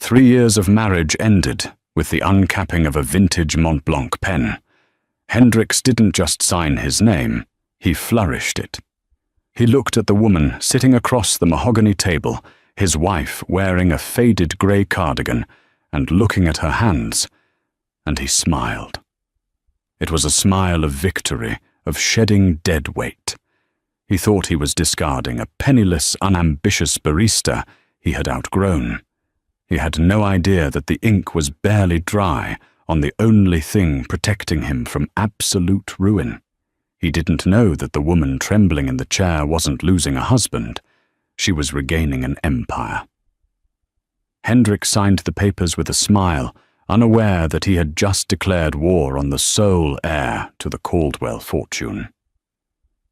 3 years of marriage ended with the uncapping of a vintage Mont Blanc pen. Hendricks didn't just sign his name, he flourished it. He looked at the woman sitting across the mahogany table, his wife wearing a faded grey cardigan and looking at her hands, and he smiled. It was a smile of victory, of shedding dead weight. He thought he was discarding a penniless, unambitious barista he had outgrown. He had no idea that the ink was barely dry on the only thing protecting him from absolute ruin. He didn't know that the woman trembling in the chair wasn't losing a husband. She was regaining an empire. Hendricks signed the papers with a smile, unaware that he had just declared war on the sole heir to the Caldwell fortune.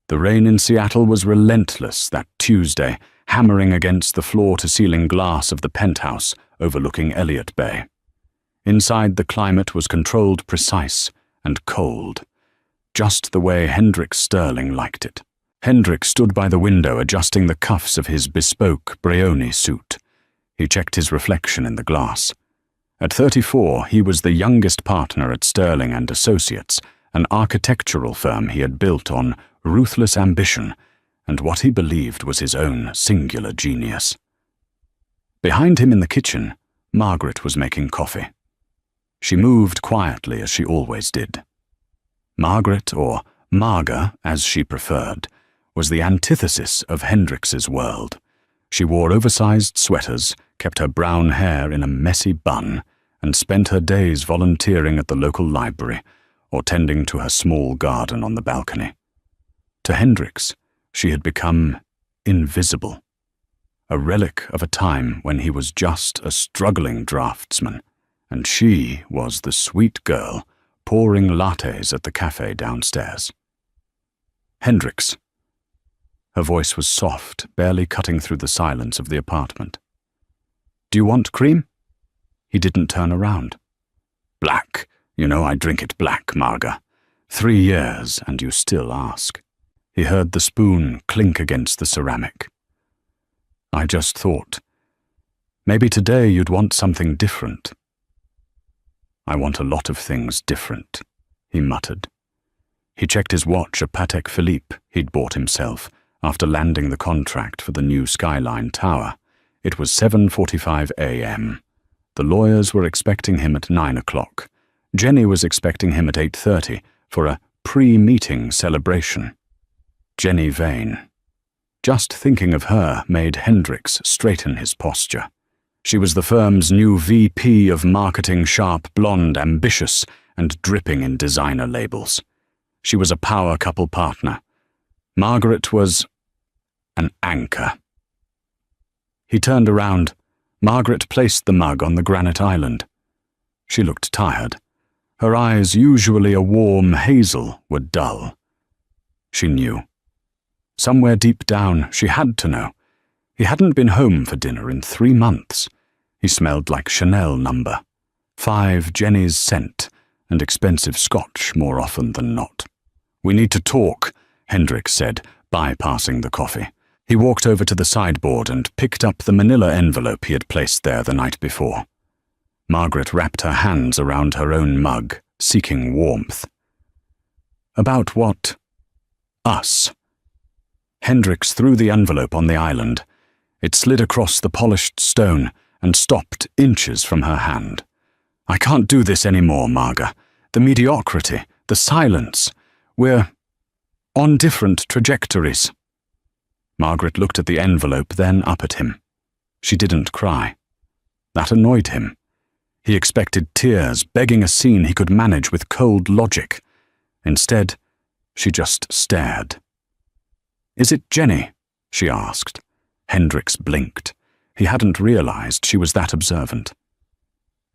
The rain in Seattle was relentless that Tuesday, hammering against the floor-to-ceiling glass of the penthouse overlooking Elliott Bay. Inside, the climate was controlled, precise, and cold, just the way Hendricks Sterling liked it. Hendricks stood by the window adjusting the cuffs of his bespoke Brioni suit. He checked his reflection in the glass. At 34, he was the youngest partner at Sterling & Associates, an architectural firm he had built on ruthless ambition and what he believed was his own singular genius. Behind him in the kitchen, Margaret was making coffee. She moved quietly as she always did. Margaret, or Marga as she preferred, was the antithesis of Hendricks's world. She wore oversized sweaters, kept her brown hair in a messy bun, and spent her days volunteering at the local library or tending to her small garden on the balcony. To Hendricks, she had become invisible, a relic of a time when he was just a struggling draftsman, and she was the sweet girl pouring lattes at the cafe downstairs. Hendricks. Her voice was soft, barely cutting through the silence of the apartment. Do you want cream? He didn't turn around. Black. You know I drink it black, Marga. 3 years, and you still ask. He heard the spoon clink against the ceramic. I just thought, maybe today you'd want something different. I want a lot of things different, he muttered. He checked his watch, a Patek Philippe he'd bought himself after landing the contract for the new Skyline Tower. It was 7:45 a.m. The lawyers were expecting him at 9 o'clock. Jenny was expecting him at 8:30 for a pre-meeting celebration. Jenny Vane. Just thinking of her made Hendricks straighten his posture. She was the firm's new VP of marketing, sharp, blonde, ambitious, and dripping in designer labels. She was a power couple partner. Margaret was an anchor. He turned around. Margaret placed the mug on the granite island. She looked tired. Her eyes, usually a warm hazel, were dull. She knew. Somewhere deep down, she had to know. He hadn't been home for dinner in 3 months. He smelled like Chanel No. 5 Jenny's scent and expensive scotch more often than not. We need to talk, Hendricks said, bypassing the coffee. He walked over to the sideboard and picked up the manila envelope he had placed there the night before. Margaret wrapped her hands around her own mug, seeking warmth. About what? Us. Hendricks threw the envelope on the island. It slid across the polished stone and stopped inches from her hand. I can't do this anymore, Marga. The mediocrity, the silence. We're on different trajectories. Margaret looked at the envelope, then up at him. She didn't cry. That annoyed him. He expected tears, begging a scene he could manage with cold logic. Instead, she just stared. Is it Jenny? She asked. Hendricks blinked. He hadn't realized she was that observant.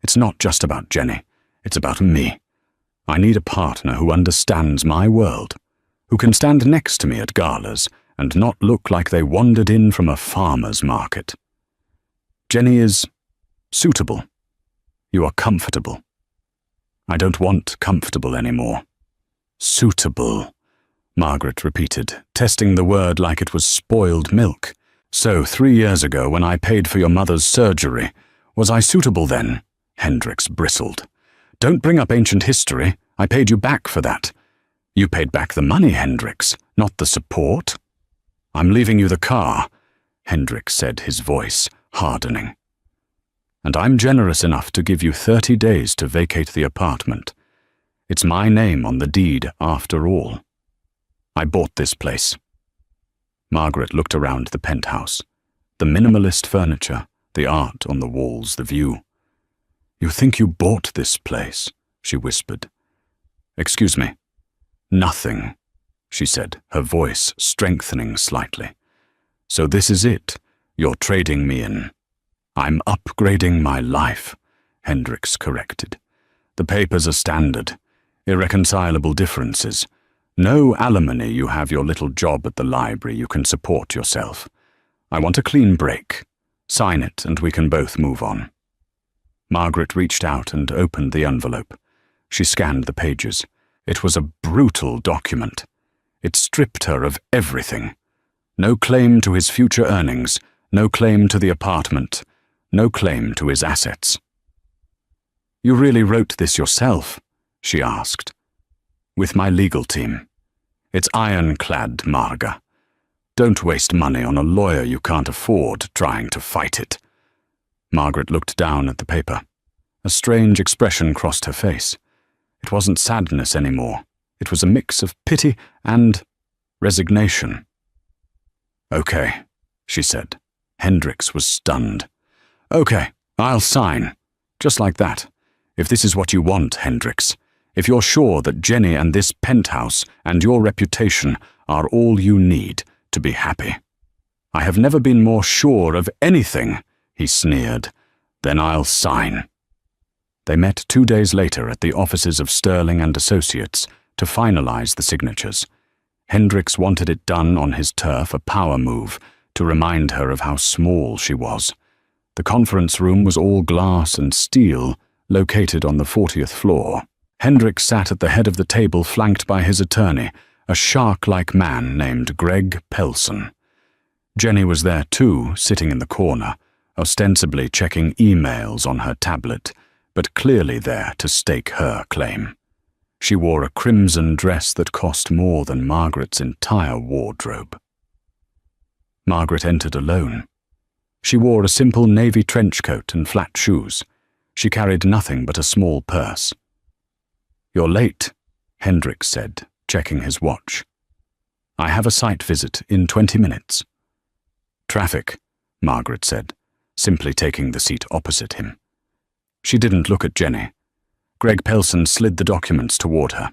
It's not just about Jenny. It's about me. I need a partner who understands my world, who can stand next to me at galas and not look like they wandered in from a farmer's market. Jenny is suitable. You are comfortable. I don't want comfortable anymore. Suitable, Margaret repeated, testing the word like it was spoiled milk. So 3 years ago, when I paid for your mother's surgery, Was I suitable then? Hendricks bristled. Don't bring up ancient history. I paid you back for that. You paid back the money, Hendricks, not the support. I'm leaving you the car, Hendricks said, his voice hardening. And I'm generous enough to give you 30 days to vacate the apartment. It's my name on the deed, after all. I bought this place. Margaret looked around the penthouse. The minimalist furniture, the art on the walls, the view. You think you bought this place, she whispered. Excuse me. Nothing, she said, her voice strengthening slightly. So this is it. You're trading me in. I'm upgrading my life, Hendricks corrected. The papers are standard. Irreconcilable differences. No alimony, you have your little job at the library, you can support yourself. I want a clean break. Sign it and we can both move on. Margaret reached out and opened the envelope. She scanned the pages. It was a brutal document. It stripped her of everything. No claim to his future earnings, no claim to the apartment, no claim to his assets. You really wrote this yourself? She asked. With my legal team. It's ironclad, Marga. Don't waste money on a lawyer you can't afford trying to fight it. Margaret looked down at the paper. A strange expression crossed her face. It wasn't sadness anymore. It was a mix of pity and resignation. Okay, she said. Hendricks was stunned. Okay, I'll sign. Just like that. If this is what you want, Hendricks. If you're sure that Jenny and this penthouse and your reputation are all you need to be happy. I have never been more sure of anything, he sneered. Then I'll sign. They met 2 days later at the offices of Sterling and Associates to finalize the signatures. Hendricks wanted it done on his turf, a power move, to remind her of how small she was. The conference room was all glass and steel, located on the 40th floor. Hendricks sat at the head of the table flanked by his attorney, a shark-like man named Greg Pelson. Jenny was there too, sitting in the corner, ostensibly checking emails on her tablet, but clearly there to stake her claim. She wore a crimson dress that cost more than Margaret's entire wardrobe. Margaret entered alone. She wore a simple navy trench coat and flat shoes. She carried nothing but a small purse. You're late, Hendricks said, checking his watch. I have a site visit in 20 minutes. Traffic, Margaret said, simply taking the seat opposite him. She didn't look at Jenny. Greg Pelson slid the documents toward her.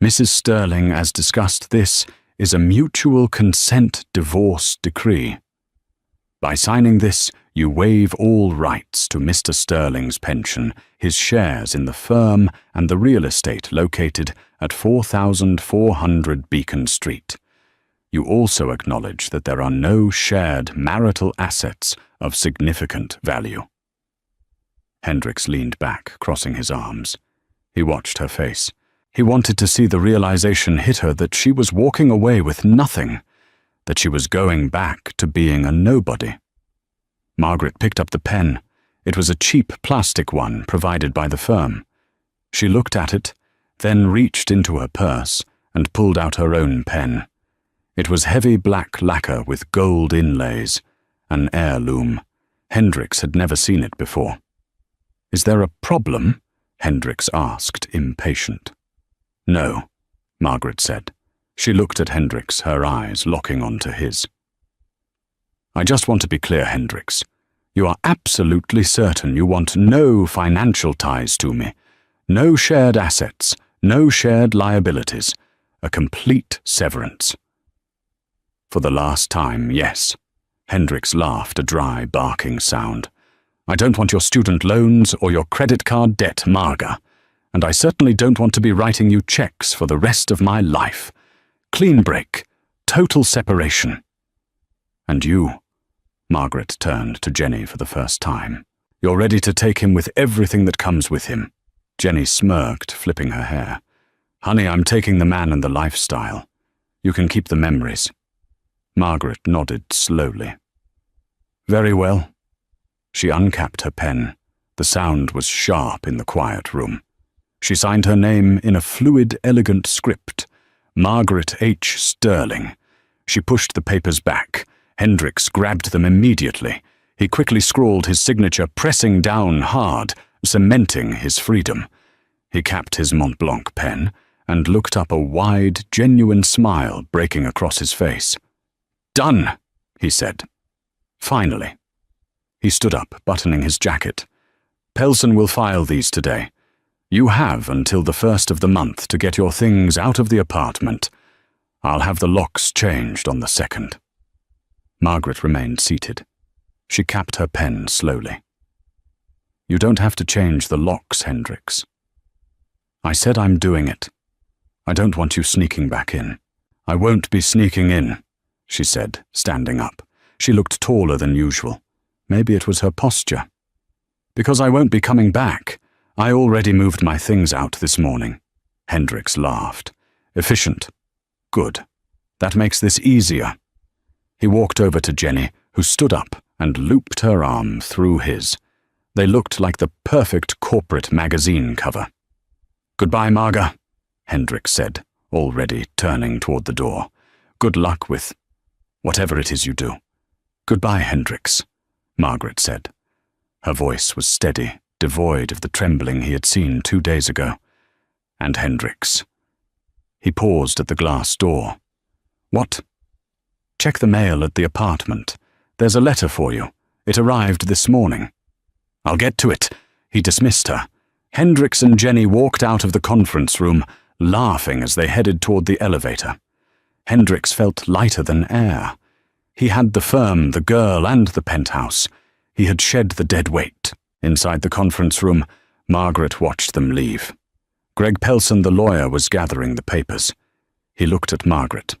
Mrs. Sterling, as discussed, this is a mutual consent divorce decree. By signing this, you waive all rights to Mr. Sterling's pension, his shares in the firm, and the real estate located at 4400 Beacon Street. You also acknowledge that there are no shared marital assets of significant value. Hendricks leaned back, crossing his arms. He watched her face. He wanted to see the realization hit her that she was walking away with nothing, that she was going back to being a nobody. Margaret picked up the pen. It was a cheap plastic one provided by the firm. She looked at it, then reached into her purse and pulled out her own pen. It was heavy black lacquer with gold inlays, an heirloom. Hendricks had never seen it before. Is there a problem? Hendricks asked, impatient. No, Margaret said. She looked at Hendricks, her eyes locking onto his. I just want to be clear, Hendricks. You are absolutely certain you want no financial ties to me, no shared assets, no shared liabilities, a complete severance. For the last time, yes. Hendricks laughed, a dry, barking sound. I don't want your student loans or your credit card debt, Marga, and I certainly don't want to be writing you checks for the rest of my life. Clean break, total separation. And you, Margaret turned to Jenny for the first time. You're ready to take him with everything that comes with him. Jenny smirked, flipping her hair. Honey, I'm taking the man and the lifestyle. You can keep the memories. Margaret nodded slowly. Very well. She uncapped her pen. The sound was sharp in the quiet room. She signed her name in a fluid, elegant script. Margaret H. Sterling. She pushed the papers back. Hendricks grabbed them immediately. He quickly scrawled his signature, pressing down hard, cementing his freedom. He capped his Mont Blanc pen and looked up, a wide, genuine smile breaking across his face. "Done," he said. Finally. He stood up, buttoning his jacket. "Pelson will file these today. You have until the 1st of the month to get your things out of the apartment. I'll have the locks changed on the 2nd. Margaret remained seated. She capped her pen slowly. "You don't have to change the locks, Hendricks." "I said I'm doing it. I don't want you sneaking back in." "I won't be sneaking in," she said, standing up. She looked taller than usual. Maybe it was her posture. "Because I won't be coming back. I already moved my things out this morning." Hendricks laughed. "Efficient. Good. That makes this easier." He walked over to Jenny, who stood up and looped her arm through his. They looked like the perfect corporate magazine cover. "Goodbye, Marga," Hendricks said, already turning toward the door. "Good luck with whatever it is you do." "Goodbye, Hendricks," Margaret said. Her voice was steady, devoid of the trembling he had seen 2 days ago. "And Hendricks." He paused at the glass door. "What?" "Check the mail at the apartment. There's a letter for you. It arrived this morning." "I'll get to it." He dismissed her. Hendricks and Jenny walked out of the conference room, laughing as they headed toward the elevator. Hendricks felt lighter than air. He had the firm, the girl, and the penthouse. He had shed the dead weight. Inside the conference room, Margaret watched them leave. Greg Pelson, the lawyer, was gathering the papers. He looked at Margaret.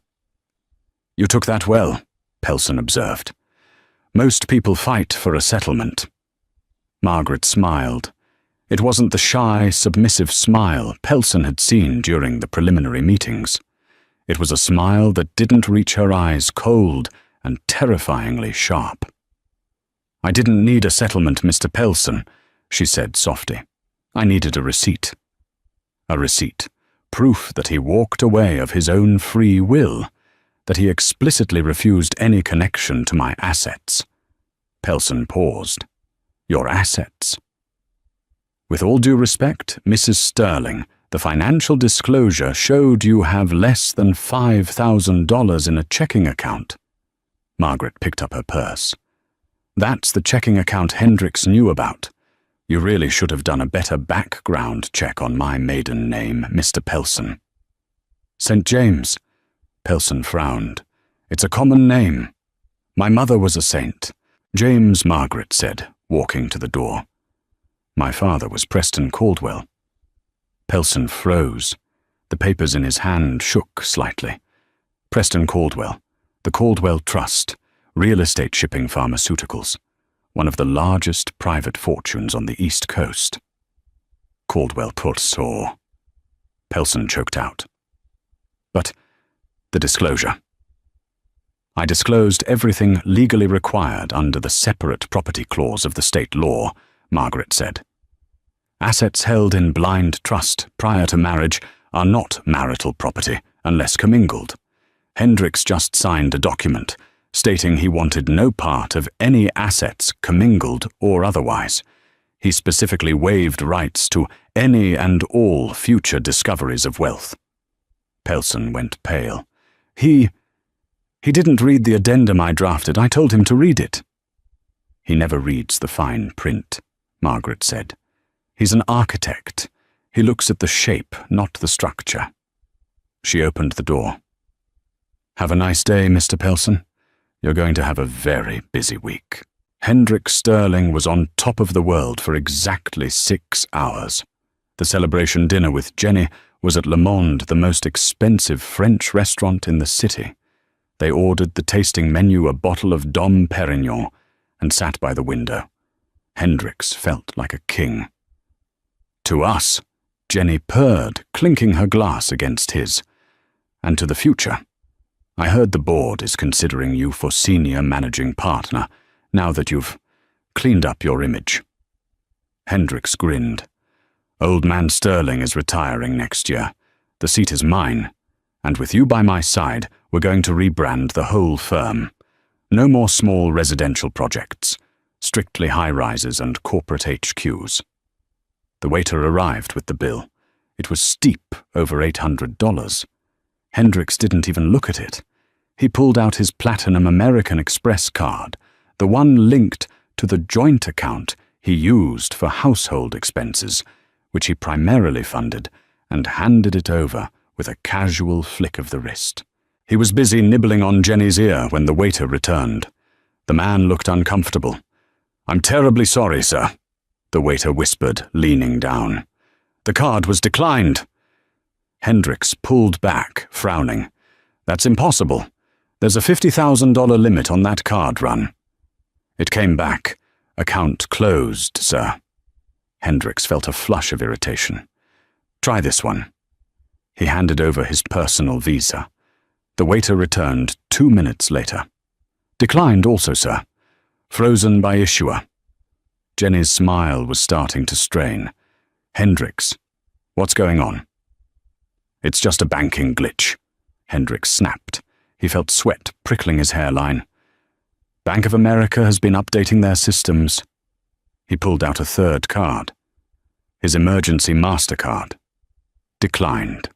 "You took that well," Pelson observed. "Most people fight for a settlement." Margaret smiled. It wasn't the shy, submissive smile Pelson had seen during the preliminary meetings. It was a smile that didn't reach her eyes, cold and terrifyingly sharp. "I didn't need a settlement, Mr. Pelson," she said softly. "I needed a receipt." A receipt. Proof that he walked away of his own free will, that he explicitly refused any connection to my assets. Pelson paused. "Your assets?" "With all due respect, Mrs. Sterling, the financial disclosure showed you have less than $5,000 in a checking account." Margaret picked up her purse. "That's the checking account Hendricks knew about. You really should have done a better background check on my maiden name, Mr. Pelson." "St. James." Pelson frowned. "It's a common name. My mother was a saint." "James," Margaret said, walking to the door. "My father was Preston Caldwell." Pelson froze. The papers in his hand shook slightly. Preston Caldwell, the Caldwell Trust, real estate shipping pharmaceuticals, one of the largest private fortunes on the East Coast. Caldwell Pursaw. Pelson choked out. "But the disclosure." "I disclosed everything legally required under the separate property clause of the state law," Margaret said. "Assets held in blind trust prior to marriage are not marital property unless commingled. Hendricks just signed a document stating he wanted no part of any assets commingled or otherwise. He specifically waived rights to any and all future discoveries of wealth." Pelson went pale. He didn't read the addendum I drafted. I told him to read it." "He never reads the fine print," Margaret said. "He's an architect. He looks at the shape, not the structure." She opened the door. "Have a nice day, Mr. Pelson. You're going to have a very busy week." Hendrik Sterling was on top of the world for exactly 6 hours. The celebration dinner with Jenny was at Le Monde, the most expensive French restaurant in the city. They ordered the tasting menu, a bottle of Dom Perignon, and sat by the window. Hendricks felt like a king. "To us," Jenny purred, clinking her glass against his. "And to the future. I heard the board is considering you for senior managing partner, now that you've cleaned up your image." Hendricks grinned. "Old man Sterling is retiring next year. The seat is mine, and with you by my side, we're going to rebrand the whole firm. No more small residential projects, strictly high-rises and corporate HQs." The waiter arrived with the bill. It was steep, over $800. Hendricks didn't even look at it. He pulled out his Platinum American Express card, the one linked to the joint account he used for household expenses, which he primarily funded, and handed it over with a casual flick of the wrist. He was busy nibbling on Jenny's ear when the waiter returned. The man looked uncomfortable. "I'm terribly sorry, sir," the waiter whispered, leaning down. "The card was declined." Hendricks pulled back, frowning. "That's impossible. There's a $50,000 limit on that card run." It came back. "Account closed, sir." Hendricks felt a flush of irritation. "Try this one." He handed over his personal visa. The waiter returned 2 minutes later. "Declined also, sir. Frozen by issuer." Jenny's smile was starting to strain. "Hendricks, what's going on?" "It's just a banking glitch," Hendricks snapped. He felt sweat prickling his hairline. "Bank of America has been updating their systems." He pulled out a third card. His emergency MasterCard. Declined.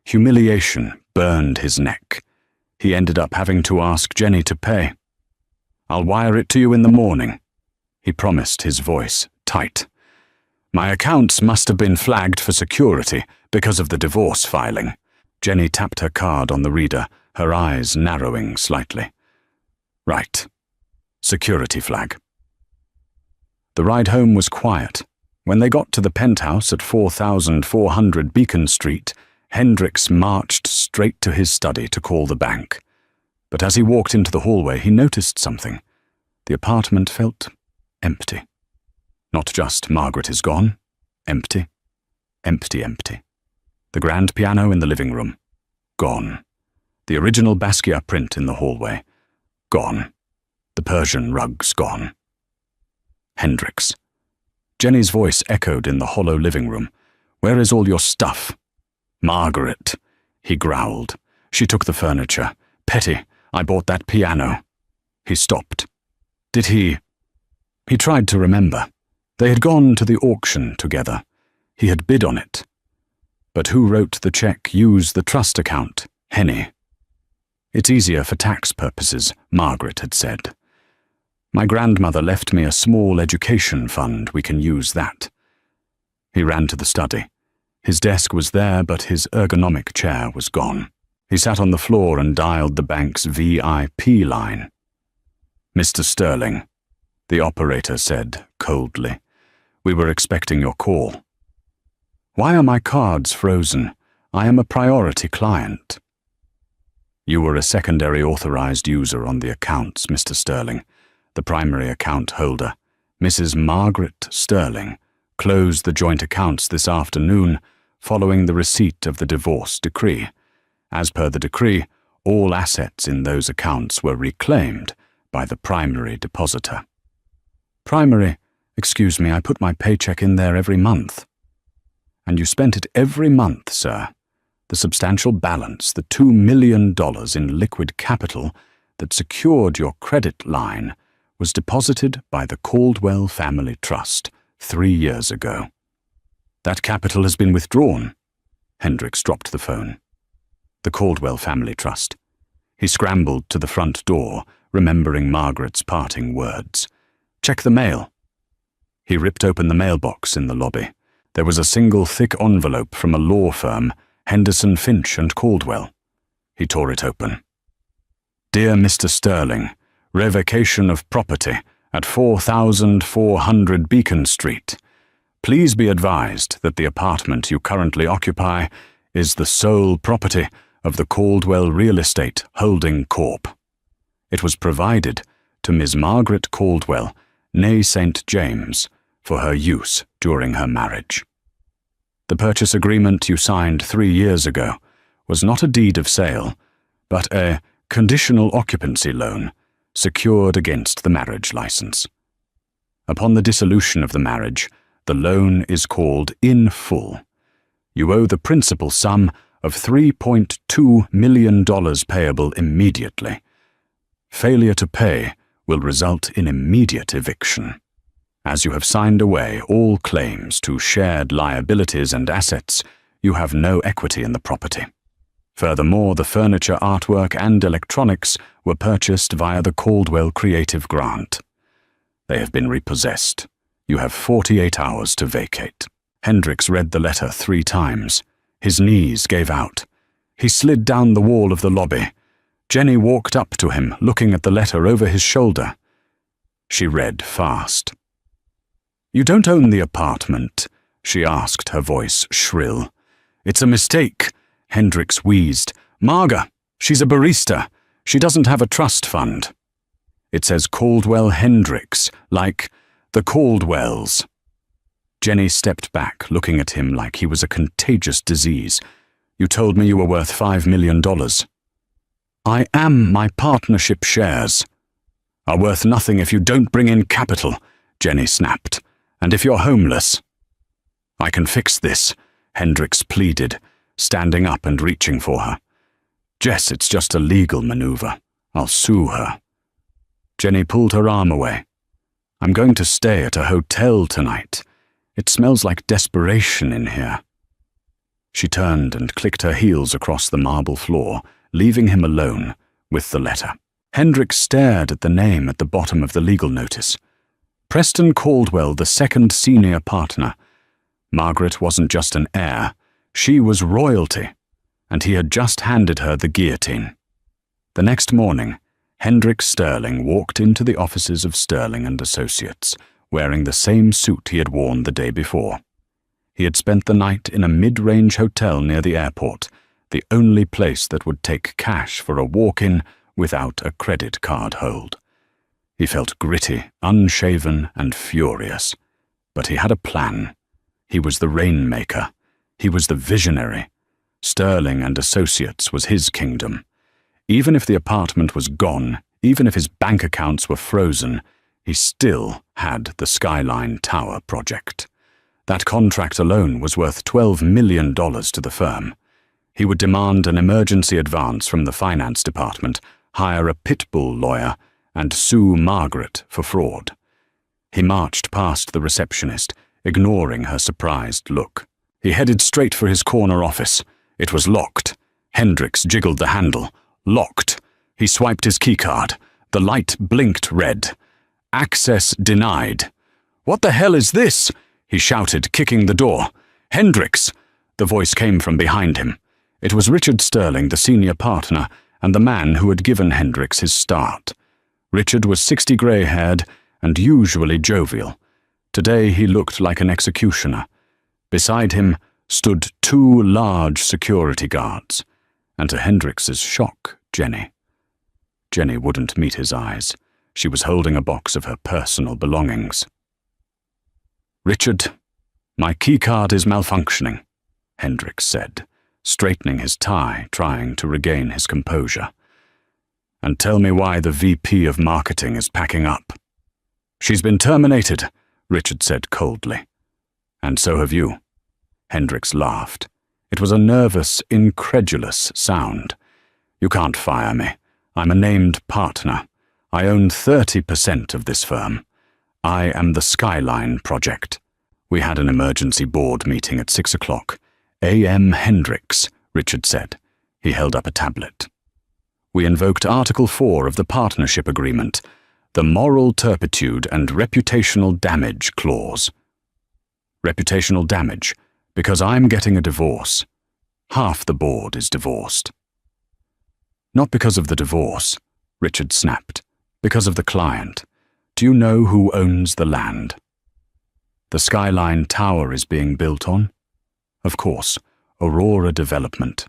Humiliation burned his neck. He ended up having to ask Jenny to pay. "I'll wire it to you in the morning," he promised, his voice tight. "My accounts must have been flagged for security because of the divorce filing." Jenny tapped her card on the reader, her eyes narrowing slightly. "Right. Security flag." The ride home was quiet. When they got to the penthouse at 4400 Beacon Street, Hendricks marched straight to his study to call the bank. But as he walked into the hallway, he noticed something. The apartment felt empty. Not just Margaret is gone. Empty. Empty, empty. The grand piano in the living room. Gone. The original Basquiat print in the hallway. Gone. The Persian rugs gone. Hendricks. Jenny's voice echoed in the hollow living room. "Where is all your stuff?" "Margaret," he growled. "She took the furniture. Petty, I bought that piano." He stopped. Did he? He tried to remember. They had gone to the auction together. He had bid on it. But who wrote the check? Use the trust account. Henny. "It's easier for tax purposes," Margaret had said. "My grandmother left me a small education fund. We can use that." He ran to the study. His desk was there, but his ergonomic chair was gone. He sat on the floor and dialed the bank's VIP line. "Mr. Sterling," the operator said coldly. "We were expecting your call." "Why are my cards frozen? I am a priority client." "You were a secondary authorized user on the accounts, Mr. Sterling. The primary account holder, Mrs. Margaret Sterling, closed the joint accounts this afternoon following the receipt of the divorce decree. As per the decree, all assets in those accounts were reclaimed by the primary depositor." "Primary? Excuse me, I put my paycheck in there every month." "And you spent it every month, sir. The substantial balance, the $2 million in liquid capital that secured your credit line, was deposited by the Caldwell Family Trust 3 years ago." "That capital has been withdrawn." Hendricks dropped the phone. The Caldwell Family Trust. He scrambled to the front door, remembering Margaret's parting words. "Check the mail." He ripped open the mailbox in the lobby. There was a single thick envelope from a law firm, Henderson, Finch and Caldwell. He tore it open. "Dear Mr. Sterling, revocation of property at 4400 Beacon Street. Please be advised that the apartment you currently occupy is the sole property of the Caldwell Real Estate Holding Corp. It was provided to Ms. Margaret Caldwell, née St. James, for her use during her marriage. The purchase agreement you signed 3 years ago was not a deed of sale, but a conditional occupancy loan secured against the marriage license. Upon the dissolution of the marriage, the loan is called in full. You owe the principal sum of $3.2 million payable immediately. Failure to pay will result in immediate eviction. As you have signed away all claims to shared liabilities and assets, you have no equity in the property. Furthermore, the furniture, artwork, and electronics were purchased via the Caldwell Creative Grant. They have been repossessed. You have 48 hours to vacate. Hendricks read the letter 3 times. His knees gave out. He slid down the wall of the lobby. Jenny walked up to him, looking at the letter over his shoulder. She read fast. "You don't own the apartment?" she asked, her voice shrill. "It's a mistake," Hendricks wheezed. "Marga, she's a barista. She doesn't have a trust fund." "It says Caldwell Hendricks, like the Caldwells." Jenny stepped back, looking at him like he was a contagious disease. "You told me you were worth $5 million. I am my partnership shares." "Are worth nothing if you don't bring in capital," Jenny snapped. "And if you're homeless." "I can fix this," Hendricks pleaded, standing up and reaching for her. "Jess, it's just a legal maneuver. I'll sue her." Jenny pulled her arm away. "I'm going to stay at a hotel tonight. It smells like desperation in here." She turned and clicked her heels across the marble floor, leaving him alone with the letter. Hendricks stared at the name at the bottom of the legal notice. Preston Caldwell, the second senior partner. Margaret wasn't just an heir, she was royalty, and he had just handed her the guillotine. The next morning, Hendrik Sterling walked into the offices of Sterling and Associates, wearing the same suit he had worn the day before. He had spent the night in a mid-range hotel near the airport, the only place that would take cash for a walk-in without a credit card hold. He felt gritty, unshaven, and furious. But he had a plan. He was the rainmaker. He was the visionary. Sterling and Associates was his kingdom. Even if the apartment was gone, even if his bank accounts were frozen, he still had the Skyline Tower project. That contract alone was worth $12 million to the firm. He would demand an emergency advance from the finance department, hire a pit bull lawyer, and sue Margaret for fraud. He marched past the receptionist, ignoring her surprised look. He headed straight for his corner office. It was locked. Hendricks jiggled the handle. Locked. He swiped his keycard. The light blinked red. Access denied. "What the hell is this?" he shouted, kicking the door. "Hendricks!" The voice came from behind him. It was Richard Sterling, the senior partner, and the man who had given Hendricks his start. Richard was 60 grey-haired and usually jovial. Today he looked like an executioner. Beside him stood 2 large security guards, and to Hendricks's shock, Jenny. Jenny wouldn't meet his eyes. She was holding a box of her personal belongings. "Richard, my keycard is malfunctioning," Hendricks said, straightening his tie, trying to regain his composure. "And tell me why the VP of Marketing is packing up." "She's been terminated," Richard said coldly. "And so have you." Hendricks laughed. It was a nervous, incredulous sound. "You can't fire me. I'm a named partner. I own 30% of this firm. I am the Skyline Project." "We had an emergency board meeting at 6 o'clock. A.M. Hendricks," Richard said. He held up a tablet. "We invoked Article 4 of the Partnership Agreement, the Moral Turpitude and Reputational Damage Clause." "Reputational damage, because I'm getting a divorce. Half the board is divorced." "Not because of the divorce," Richard snapped. "Because of the client. Do you know who owns the land?" "The Skyline Tower is being built on?" "Of course, Aurora Development."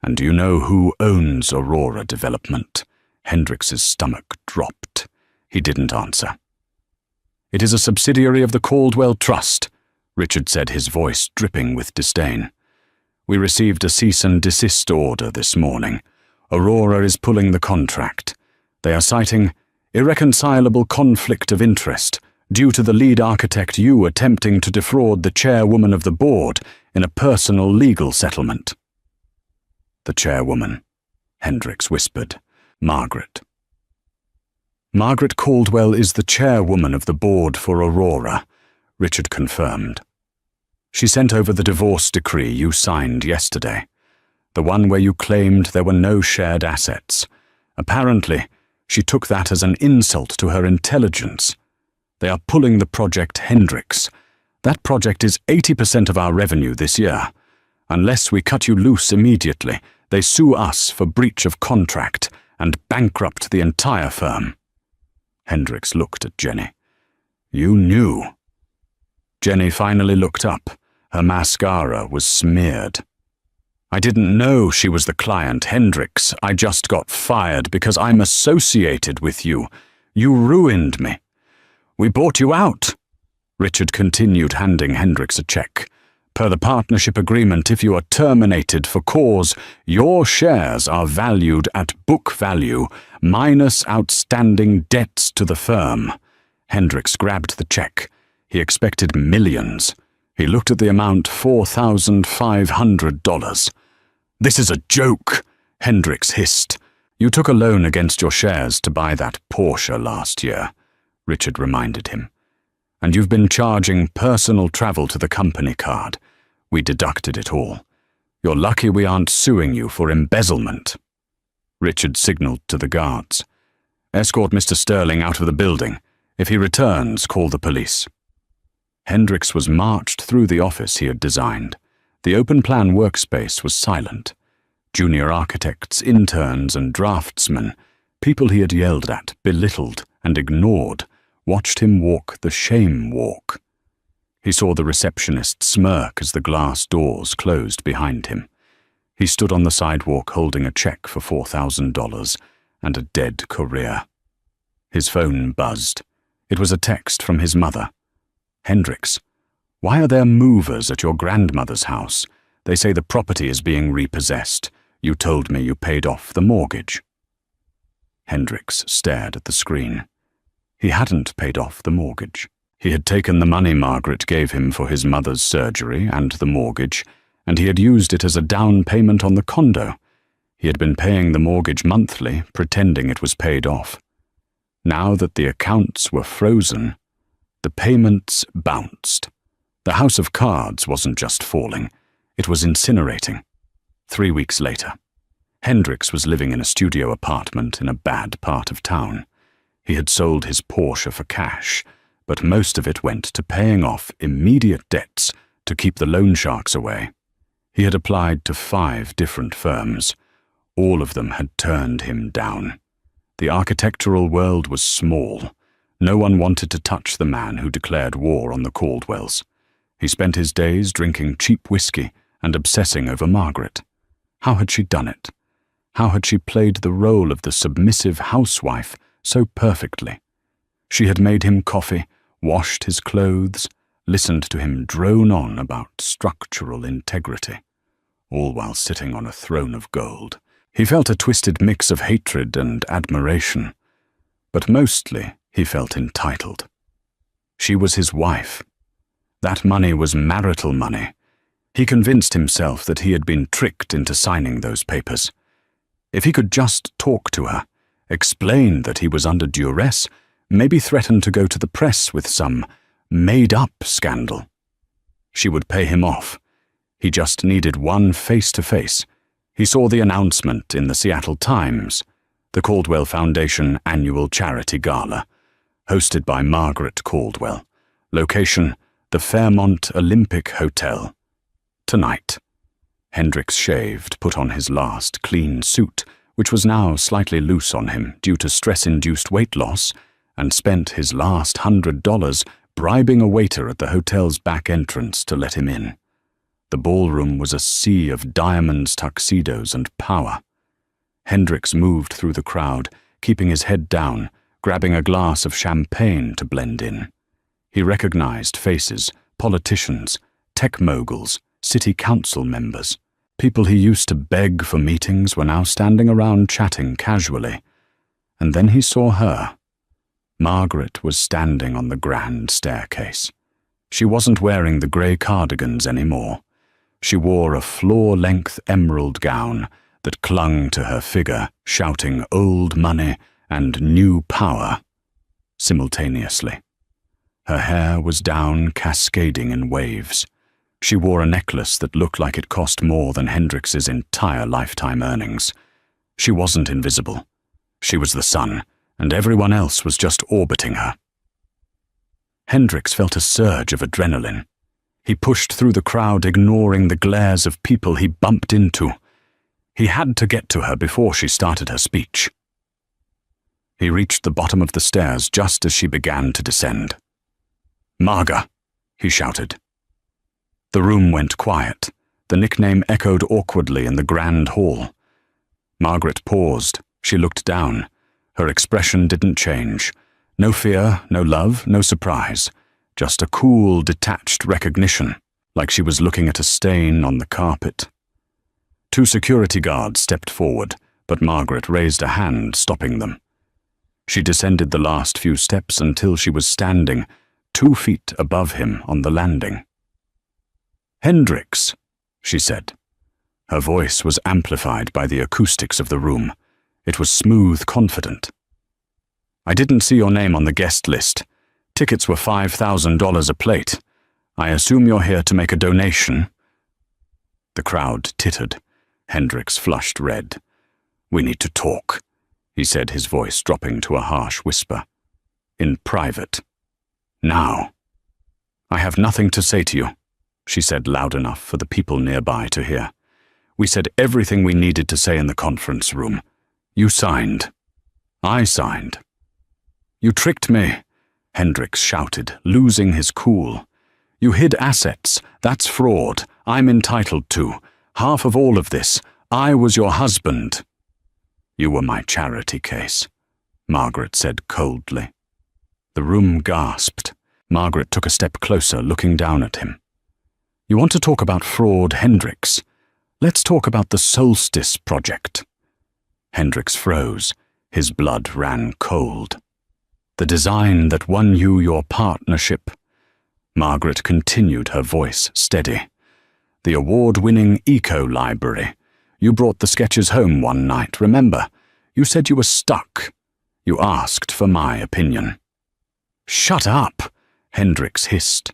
"And do you know who owns Aurora Development?" Hendricks's stomach dropped. He didn't answer. "It is a subsidiary of the Caldwell Trust," Richard said, his voice dripping with disdain. "We received a cease and desist order this morning. Aurora is pulling the contract. They are citing irreconcilable conflict of interest, due to the lead architect you attempting to defraud the chairwoman of the board in a personal legal settlement." "The chairwoman," Hendricks whispered. "Margaret." "Margaret Caldwell is the chairwoman of the board for Aurora," Richard confirmed. "She sent over the divorce decree you signed yesterday, the one where you claimed there were no shared assets. Apparently, she took that as an insult to her intelligence. They are pulling the project Hendricks. That project is 80% of our revenue this year. Unless we cut you loose immediately, they sue us for breach of contract and bankrupt the entire firm." Hendricks looked at Jenny. "You knew." Jenny finally looked up. Her mascara was smeared. "I didn't know she was the client, Hendricks. I just got fired because I'm associated with you. You ruined me. We bought you out." Richard continued, handing Hendricks a check. "Per the partnership agreement, if you are terminated for cause, your shares are valued at book value minus outstanding debts to the firm." Hendricks grabbed the check. He expected millions. He looked at the amount, $4,500. "This is a joke," Hendricks hissed. "You took a loan against your shares to buy that Porsche last year," Richard reminded him. "And you've been charging personal travel to the company card. We deducted it all. You're lucky we aren't suing you for embezzlement." Richard signaled to the guards. "Escort Mr. Sterling out of the building. If he returns, call the police." Hendricks was marched through the office he had designed. The open-plan workspace was silent. Junior architects, interns, and draftsmen, people he had yelled at, belittled, and ignored, watched him walk the shame walk. He saw the receptionist smirk as the glass doors closed behind him. He stood on the sidewalk holding a check for $4,000 and a dead career. His phone buzzed. It was a text from his mother. "Hendricks, why are there movers at your grandmother's house? They say the property is being repossessed. You told me you paid off the mortgage." Hendricks stared at the screen. He hadn't paid off the mortgage. He had taken the money Margaret gave him for his mother's surgery and the mortgage, and he had used it as a down payment on the condo. He had been paying the mortgage monthly, pretending it was paid off. Now that the accounts were frozen, the payments bounced. The house of cards wasn't just falling, it was incinerating. 3 weeks later, Hendricks was living in a studio apartment in a bad part of town. He had sold his Porsche for cash, but most of it went to paying off immediate debts to keep the loan sharks away. He had applied to 5 different firms. All of them had turned him down. The architectural world was small. No one wanted to touch the man who declared war on the Caldwells. He spent his days drinking cheap whiskey and obsessing over Margaret. How had she done it? How had she played the role of the submissive housewife so perfectly? She had made him coffee, washed his clothes, listened to him drone on about structural integrity, all while sitting on a throne of gold. He felt a twisted mix of hatred and admiration, but mostly he felt entitled. She was his wife. That money was marital money. He convinced himself that he had been tricked into signing those papers. If he could just talk to her, explain that he was under duress, maybe threaten to go to the press with some made-up scandal, she would pay him off. He just needed one face-to-face. He saw the announcement in the Seattle Times, the Caldwell Foundation Annual Charity Gala, hosted by Margaret Caldwell. Location, the Fairmont Olympic Hotel. Tonight. Hendricks shaved, put on his last clean suit, which was now slightly loose on him due to stress-induced weight loss, and spent his last $100 bribing a waiter at the hotel's back entrance to let him in. The ballroom was a sea of diamonds, tuxedos, and power. Hendricks moved through the crowd, keeping his head down, grabbing a glass of champagne to blend in. He recognized faces, politicians, tech moguls, city council members. People he used to beg for meetings were now standing around chatting casually. And then he saw her. Margaret was standing on the grand staircase. She wasn't wearing the grey cardigans anymore. She wore a floor-length emerald gown that clung to her figure, shouting old money and new power simultaneously. Her hair was down, cascading in waves. She wore a necklace that looked like it cost more than Hendrix's entire lifetime earnings. She wasn't invisible. She was the sun, and everyone else was just orbiting her. Hendrix felt a surge of adrenaline. He pushed through the crowd, ignoring the glares of people he bumped into. He had to get to her before she started her speech. He reached the bottom of the stairs just as she began to descend. "Marga!" he shouted. The room went quiet. The nickname echoed awkwardly in the grand hall. Margaret paused. She looked down. Her expression didn't change. No fear, no love, no surprise. Just a cool, detached recognition, like she was looking at a stain on the carpet. 2 security guards stepped forward, but Margaret raised a hand, stopping them. She descended the last few steps until she was standing 2 feet above him on the landing. "Hendrix," she said. Her voice was amplified by the acoustics of the room. It was smooth, confident. "I didn't see your name on the guest list. Tickets were $5,000 a plate. I assume you're here to make a donation." The crowd tittered. Hendrix flushed red. "We need to talk," he said, his voice dropping to a harsh whisper. "In private. Now." "I have nothing to say to you," she said loud enough for the people nearby to hear. "We said everything we needed to say in the conference room. You signed. I signed." "You tricked me," Hendrix shouted, losing his cool. "You hid assets. That's fraud. I'm entitled to half of all of this. I was your husband." "You were my charity case," Margaret said coldly. The room gasped. Margaret took a step closer, looking down at him. "You want to talk about fraud, Hendrix? Let's talk about the Solstice Project." Hendrix froze. His blood ran cold. "The design that won you your partnership," Margaret continued, her voice steady. "The award-winning eco-library. You brought the sketches home one night, remember? You said you were stuck. You asked for my opinion." "Shut up," Hendrix hissed.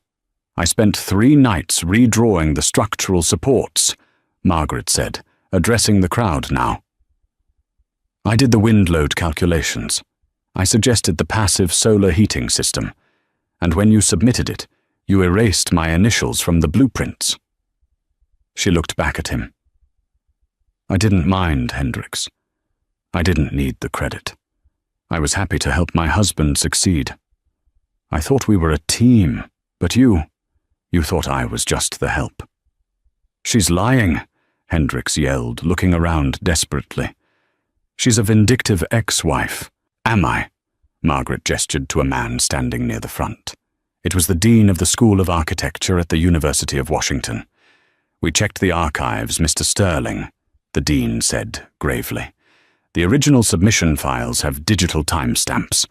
"I spent 3 nights redrawing the structural supports," Margaret said, addressing the crowd now. "I did the wind load calculations. I suggested the passive solar heating system, and when you submitted it, you erased my initials from the blueprints." She looked back at him. "I didn't mind, Hendrix. I didn't need the credit. I was happy to help my husband succeed. I thought we were a team, but you thought I was just the help." "She's lying," Hendrix yelled, looking around desperately. "She's a vindictive ex-wife." "Am I?" Margaret gestured to a man standing near the front. It was the dean of the School of Architecture at the University of Washington. "We checked the archives, Mr. Sterling," the dean said gravely. "The original submission files have digital timestamps.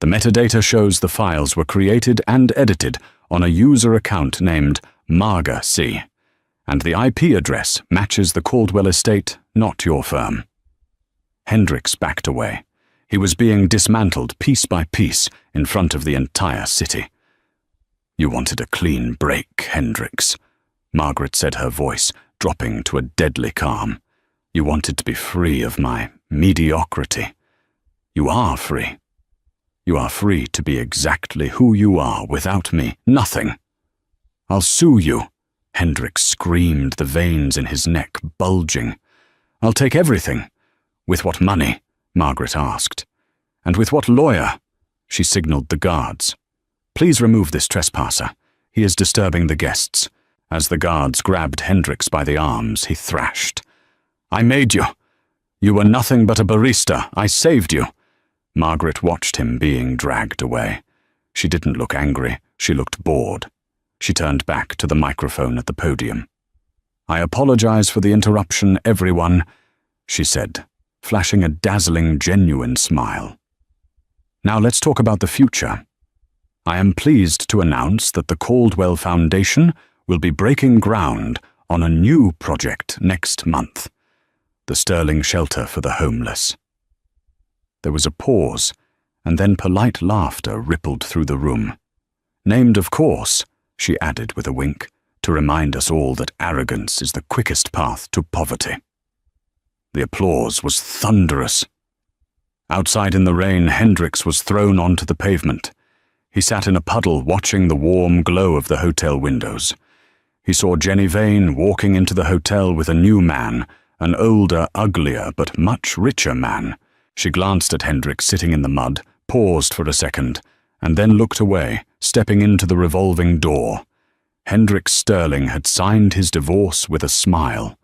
The metadata shows the files were created and edited on a user account named Marga C, and the IP address matches the Caldwell estate, not your firm." Hendrix backed away. He was being dismantled piece by piece in front of the entire city. "You wanted a clean break, Hendrix," Margaret said, her voice dropping to a deadly calm. "You wanted to be free of my mediocrity. You are free. You are free to be exactly who you are without me. Nothing." "I'll sue you," Hendrix screamed, the veins in his neck bulging. "I'll take everything." "With what money?" Margaret asked. "And with what lawyer?" She signaled the guards. "Please remove this trespasser. He is disturbing the guests." As the guards grabbed Hendrix by the arms, he thrashed. "I made you. You were nothing but a barista. I saved you." Margaret watched him being dragged away. She didn't look angry. She looked bored. She turned back to the microphone at the podium. "I apologize for the interruption, everyone," she said, flashing a dazzling, genuine smile. Now let's talk about the future. I am pleased to announce that the Caldwell Foundation will be breaking ground on a new project next month. The Sterling Shelter for the Homeless. There was a pause, and then polite laughter rippled through the room. Named, of course, she added with a wink, to remind us all that arrogance is the quickest path to poverty. The applause was thunderous. Outside in the rain, Hendricks was thrown onto the pavement. He sat in a puddle watching the warm glow of the hotel windows. He saw Jenny Vane walking into the hotel with a new man, an older, uglier, but much richer man. She glanced at Hendricks sitting in the mud, paused for a second, and then looked away, stepping into the revolving door. Hendricks Sterling had signed his divorce with a smile.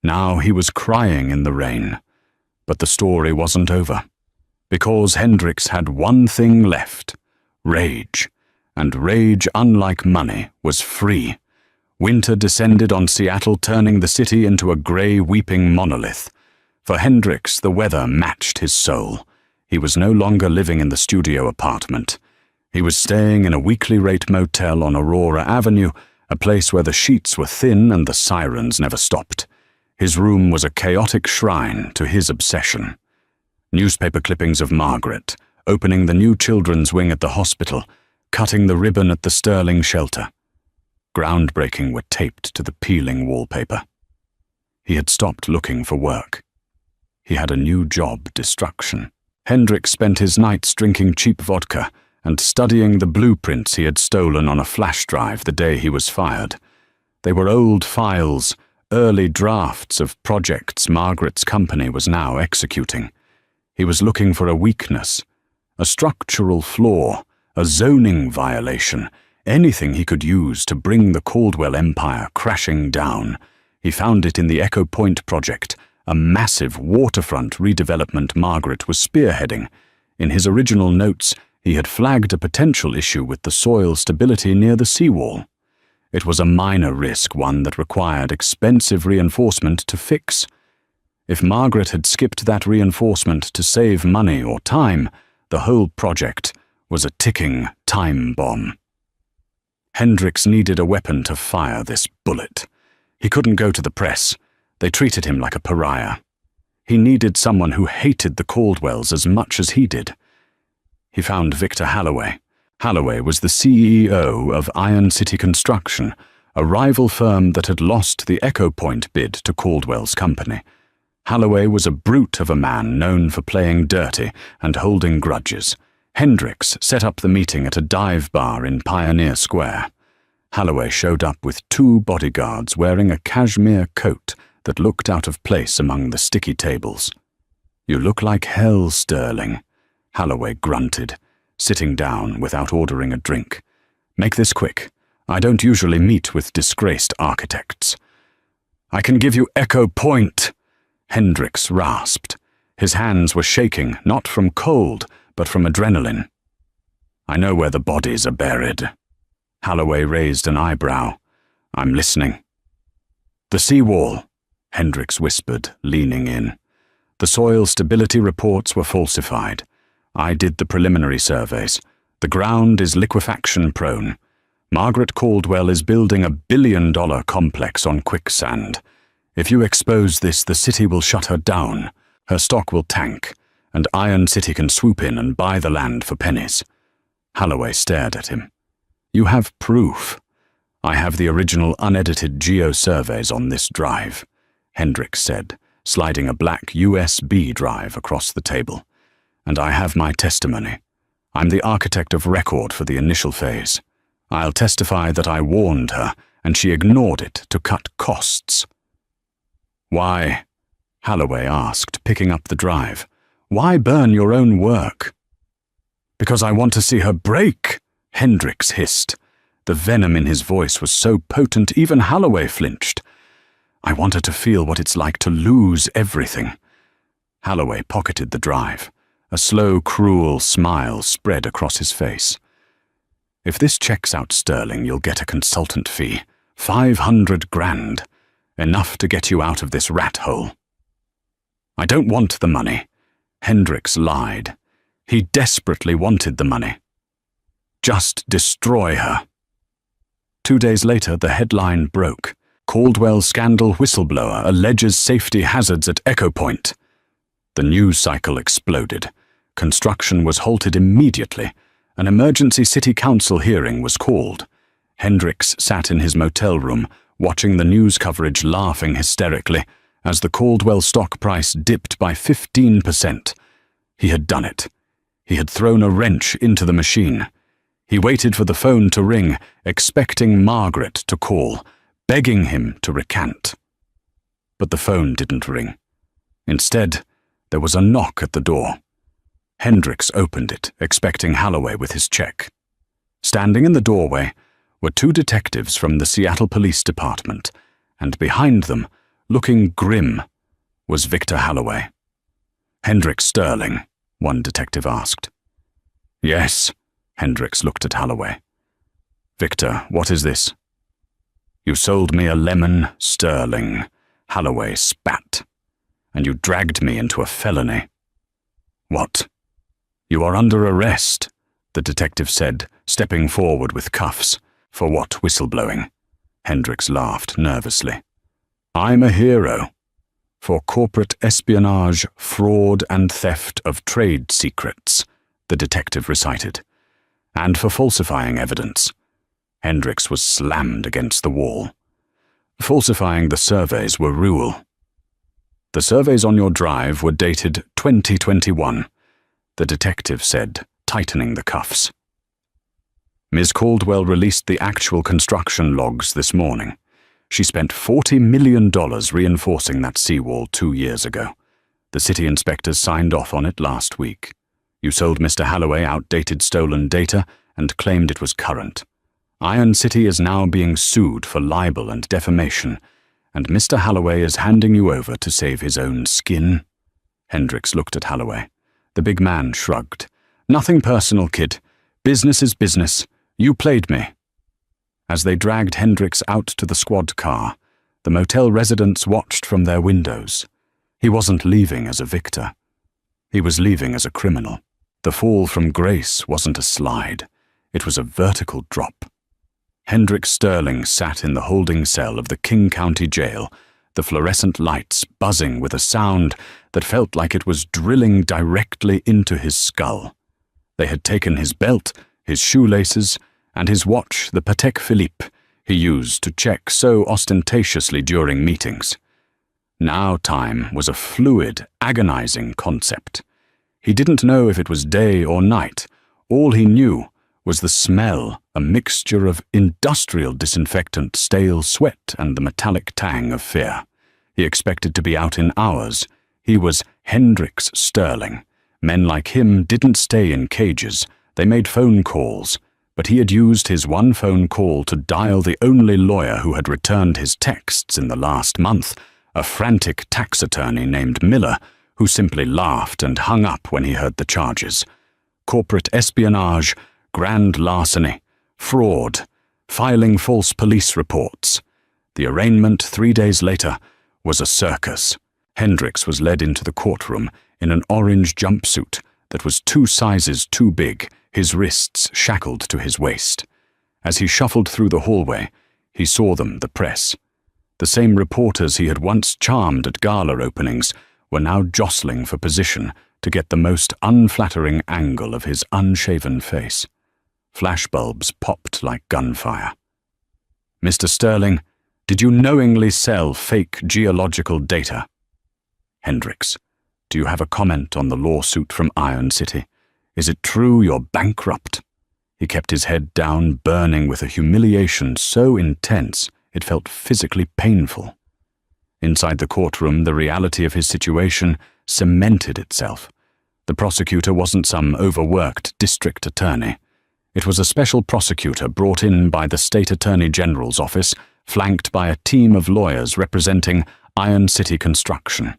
Now he was crying in the rain. But the story wasn't over. Because Hendricks had one thing left: rage. And rage, unlike money, was free. Winter descended on Seattle, turning the city into a grey, weeping monolith. For Hendricks, the weather matched his soul. He was no longer living in the studio apartment. He was staying in a weekly rate motel on Aurora Avenue, a place where the sheets were thin and the sirens never stopped. His room was a chaotic shrine to his obsession. Newspaper clippings of Margaret, opening the new children's wing at the hospital, cutting the ribbon at the Sterling Shelter. Groundbreaking were taped to the peeling wallpaper. He had stopped looking for work. He had a new job: destruction. Hendricks spent his nights drinking cheap vodka and studying the blueprints he had stolen on a flash drive the day he was fired. They were old files, early drafts of projects Margaret's company was now executing. He was looking for a weakness, a structural flaw, a zoning violation, anything he could use to bring the Caldwell empire crashing down. He found it in the Echo Point project, a massive waterfront redevelopment Margaret was spearheading. In his original notes, he had flagged a potential issue with the soil stability near the seawall. It was a minor risk, one that required expensive reinforcement to fix. If Margaret had skipped that reinforcement to save money or time, the whole project was a ticking time bomb. Hendricks needed a weapon to fire this bullet. He couldn't go to the press. They treated him like a pariah. He needed someone who hated the Caldwells as much as he did. He found Victor Halloway. Halloway was the CEO of Iron City Construction, a rival firm that had lost the Echo Point bid to Caldwell's company. Halloway was a brute of a man known for playing dirty and holding grudges. Hendricks set up the meeting at a dive bar in Pioneer Square. Halloway showed up with 2 bodyguards wearing a cashmere coat that looked out of place among the sticky tables. "You look like hell, Sterling," Halloway grunted, sitting down without ordering a drink. "Make this quick. I don't usually meet with disgraced architects." "I can give you Echo Point," Hendricks rasped. His hands were shaking, not from cold, but from adrenaline. "I know where the bodies are buried." Halloway raised an eyebrow. "I'm listening." "The seawall," Hendricks whispered, leaning in. "The soil stability reports were falsified. I did the preliminary surveys. The ground is liquefaction-prone. Margaret Caldwell is building $1 billion complex on quicksand. If you expose this, the city will shut her down. Her stock will tank, and Iron City can swoop in and buy the land for pennies." Halloway stared at him. "You have proof." "I have the original unedited geo-surveys on this drive," Hendricks said, sliding a black USB drive across the table. "And I have my testimony. I'm the architect of record for the initial phase. I'll testify that I warned her, and she ignored it to cut costs." "Why?" Halloway asked, picking up the drive. "Why burn your own work?" "Because I want to see her break," Hendricks hissed. The venom in his voice was so potent even Halloway flinched. "I want her to feel what it's like to lose everything." Halloway pocketed the drive. A slow, cruel smile spread across his face. "If this checks out, Sterling, you'll get a consultant fee. 500 grand. Enough to get you out of this rat hole." "I don't want the money," Hendricks lied. He desperately wanted the money. Just destroy her. 2 days later, the headline broke. Caldwell scandal whistleblower alleges safety hazards at Echo Point. The news cycle exploded. Construction was halted immediately. An emergency city council hearing was called. Hendricks sat in his motel room, watching the news coverage, laughing hysterically as the Caldwell stock price dipped by 15%. He had done it. He had thrown a wrench into the machine. He waited for the phone to ring, expecting Margaret to call, begging him to recant. But the phone didn't ring. Instead, there was a knock at the door. Hendricks opened it, expecting Holloway with his check. Standing in the doorway were 2 detectives from the Seattle Police Department, and behind them, looking grim, was Victor Holloway. "Hendricks Sterling?" one detective asked. "Yes." Hendricks looked at Holloway. "Victor, what is this?" "You sold me a lemon, Sterling," Holloway spat. "And you dragged me into a felony." "What?" "You are under arrest," the detective said, stepping forward with cuffs. "For what whistleblowing?" Hendricks laughed nervously. "I'm a hero. For corporate espionage, fraud, and theft of trade secrets," the detective recited. "And for falsifying evidence." Hendricks was slammed against the wall. "Falsifying the surveys were rule." "The surveys on your drive were dated 2021, the detective said, tightening the cuffs. Ms. Caldwell released the actual construction logs this morning. She spent $40 million reinforcing that seawall 2 years ago. The city inspectors signed off on it last week. You sold Mr. Holloway outdated stolen data and claimed it was current. Iron City is now being sued for libel and defamation, and Mr. Holloway is handing you over to save his own skin." Hendricks looked at Holloway. The big man shrugged. "Nothing personal, kid. Business is business. You played me." As they dragged Hendricks out to the squad car, the motel residents watched from their windows. He wasn't leaving as a victor. He was leaving as a criminal. The fall from grace wasn't a slide. It was a vertical drop. Hendricks Sterling sat in the holding cell of the King County Jail, the fluorescent lights buzzing with a sound that felt like it was drilling directly into his skull. They had taken his belt, his shoelaces, and his watch, the Patek Philippe, he used to check so ostentatiously during meetings. Now time was a fluid, agonizing concept. He didn't know if it was day or night. All he knew was the smell, a mixture of industrial disinfectant, stale sweat, and the metallic tang of fear. He expected to be out in hours. He was Hendricks Sterling. Men like him didn't stay in cages. They made phone calls. But he had used his one phone call to dial the only lawyer who had returned his texts in the last month, a frantic tax attorney named Miller, who simply laughed and hung up when he heard the charges. Corporate espionage, grand larceny, fraud, filing false police reports. The arraignment 3 days later was a circus. Hendricks was led into the courtroom in an orange jumpsuit that was 2 sizes too big, his wrists shackled to his waist. As he shuffled through the hallway, he saw them, the press. The same reporters he had once charmed at gala openings were now jostling for position to get the most unflattering angle of his unshaven face. Flashbulbs popped like gunfire. "Mr. Sterling, did you knowingly sell fake geological data?" "Hendricks, do you have a comment on the lawsuit from Iron City? Is it true you're bankrupt?" He kept his head down, burning with a humiliation so intense it felt physically painful. Inside the courtroom, the reality of his situation cemented itself. The prosecutor wasn't some overworked district attorney. It was a special prosecutor brought in by the State Attorney General's office, flanked by a team of lawyers representing Iron City Construction.